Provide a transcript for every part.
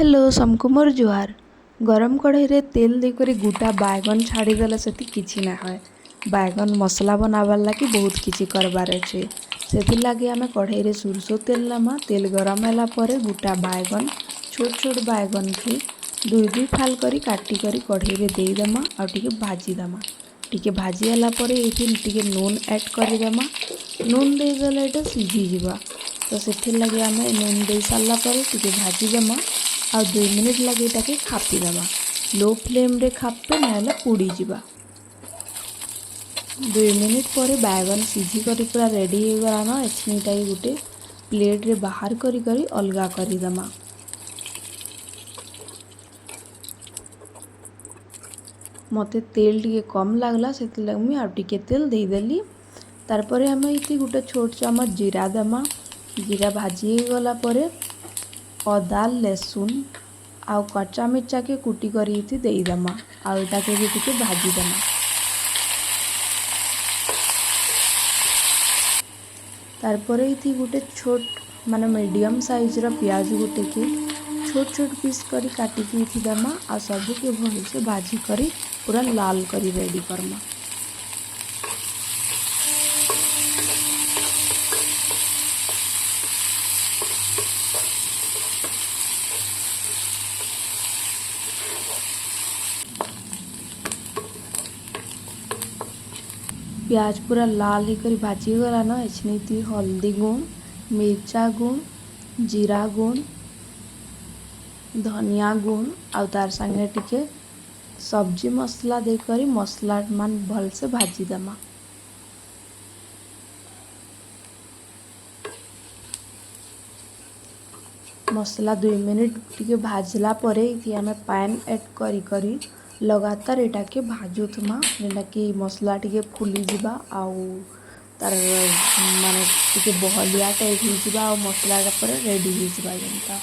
Hello समको मोर जुहार। गरम कढ़ाई रे तेल देकर गोटा बैगन छाड़ीदेले से किसी ना है। बैगन मसला बनाबार लगी बहुत किसी करबार अच्छे से लगे आम कढ़ाई रे सोरष तेल नामा। तेल गरम होला परे गोटा बैगन छोट छोट बैगन के दुई दुई फाल करी काटी करी कढ़ाई रे देदेमा और टिके भाजीदेमा। टिके भाजी होला परे ये टिके नून ऐड करदेमा। नून देदेले एटा सीझीजा तो से लगे आम नून दे सारा पर टिके भाजीदेमा और 2 मिनिट लगे ताके खापीदेमा। लो फ्लेम रे खापे ना पोड़ी जीवा। 2 मिनिट पर बैगन सीझी करी पूरा रेडी हो गलाना। एछनीटा गोटे प्लेट रे बाहर करी करी अलगा करदेमा। मते तेल टिके कम लगला से मुझे आउ टिके तेल देदेली। तारपरे आम ये गोटे छोट चमच जीरा देमा। जीरा भाजी गला परे अदा लहसुन आउ कच्चा मिर्चा के कुटी करी देदेमा आउ एटा के भी टिके भाजीदेमा। तारपरे ये गोटे छोट माने मीडियम साइज रा प्याज गोटे के छोट छोट पीस करी काटिकी देमा आ सबू के भल से भाजी करी पूरा लाल करी रेडी करमा। प्याज पूरा लाल होकर भाजी गला ना। एछनी हल्दी गुण मिर्चा गुण जीरा गुण धनिया गुण आउ तार संगे टिके सब्जी मसला देकर मसला मान भल से भाजीदेमा। मसला 2 मिनिट टिके भाजला परे ये आम पान ऐड करी करी लगातार एटा के भाजुथमा जेटा कि मसला टिके फुली जिबा आउ तार माने टिके बहलिया टाइप हो जिबा आउ मसला पर रेडी हो जिबा जेंता।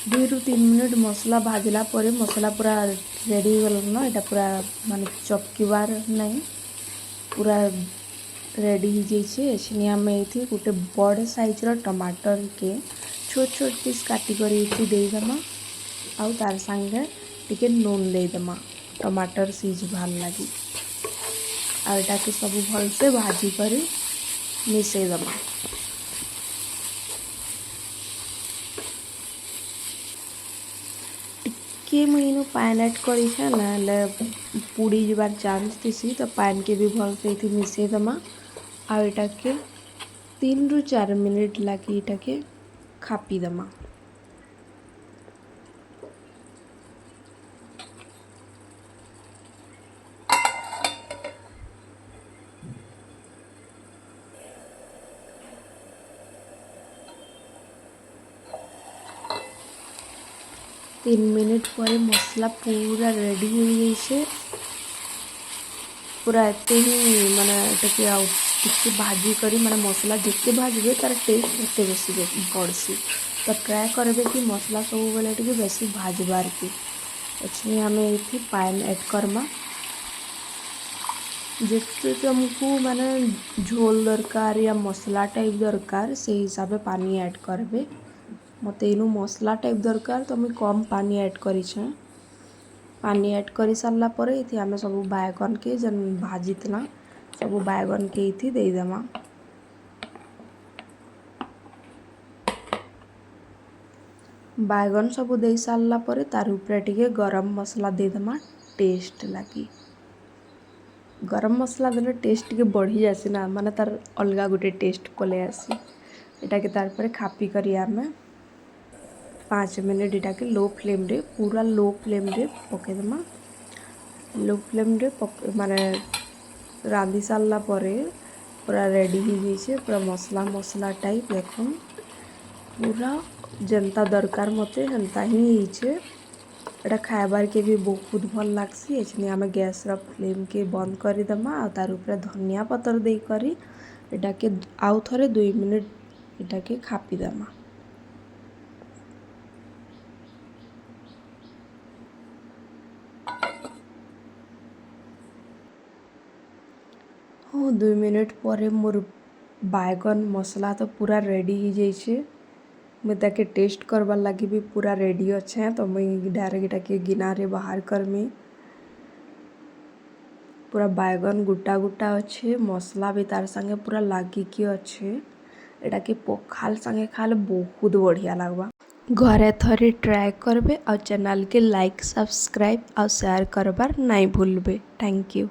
2 ରୁ 3 मिनिट मसला भाजला परे मसला पूरा रेडी हो गला ना। एटा पूरा माने चपकीबार नहीं पूरा रेडी हो जाइए। एछनी आम ये गोटे बड़ साइज रो टमाटर के छोट छोट पीस काटी करी देदेमा आउ तार संगे टिके नून देदेमा टमाटर सीझबार लगी आ एटा के सब भल से भाजी करी मिसईदेमा। टिके मुझे पान ऐड करी ना पुड़ी जबार चांस थी तो पान के भी भल से मिसईदेमा आ एटा के 3 ରୁ 4 मिनिट लगी एटा के खापीदेमा। तीन मिनिट पर मसला पूरा रेडी हो जाइए। पूरा एते ही माने टिके आउ टिके भाजी करी माने मसला जिते भाजबे तार टेस्ट उते बेसी बढ़सी। तो ट्राए करबे कि मसला सब बेले टिके बेसी भाजबार के। एछनी आम ये पान ऐड करमा जिते तुमको माने झोल दरकार या मसला टाइप दरकार से हिसाब से पानी ऐड करबे। मते इनु मसला टाइप दरकार तो मुझे कम पानी ऐड करी छे। पानी ऐड करी सारा पर ये आम सब बैगन के जन भाजीतना सब बैगन के ये देदेमा। बैगन सब दे सारा पर तार ऊपर टिके गरम मसला देदेमा टेस्ट लगी। गरम मसला देले टेस्ट टिके बढ़ी जासी ना माने तार अलगा गोटे टेस्ट पले आसी। एटा के तार पर खापी करी आमे 5 मिनिट एटा के लो फ्लेम रे पूरा लो फ्लेम रे पकेदेमा। लो फ्लेम रे माने रांधी सारा पर पूरा रेडी हो जाइए। पूरा मसला मसला टाइप देखो पूरा जनता दरकार मते हेन्ता ही होइछे। एटा खाइबार के भी बहुत भल लागसी। एछनी आमे गैस रा फ्लेम के बंद करी देमा आ तार ऊपर धनिया पतर दे करी एटा के आउ थरे 2 मिनिट एटा के खापी देमा। ହଁ 2 ମିନିଟ୍ ପରେ ମୋର ବାଇଗନ୍ ମସଲା ତ ପୁରା ରେଡ଼ି ହେଇଯାଇଛେ। ମୁଇଁ ତାକେ ଟେଷ୍ଟ କରବାର୍ ଲାଗି ବି ପୁରା ରେଡ଼ି ଅଛେ। ତ ମୁଇଁ ଡାଇରେକ୍ଟ ଇଟାକେ ଗିନାରେ ବାହାର କରମି। ପୁରା ବାଇଗନ୍ ଗୋଟା ଗୋଟା ଅଛେ, ମସଲା ବି ତାର ସାଙ୍ଗେ ପୁରା ଲାଗିକି ଅଛେ। ଏଟାକେ ପଖାଲ୍ ସାଙ୍ଗେ ଖାଇଲେ ବହୁତ ବଢ଼ିଆ ଲାଗ୍ବା। ଘରେ ଥରେ ଟ୍ରାଏ କରବେ ଆଉ ଚ୍ୟାନେଲ୍କେ ଲାଇକ୍, ସବସ୍କ୍ରାଇବ୍ ଆଉ ସେୟାର କରବାର୍ ନାଇଁ ଭୁଲବେ। Thank you.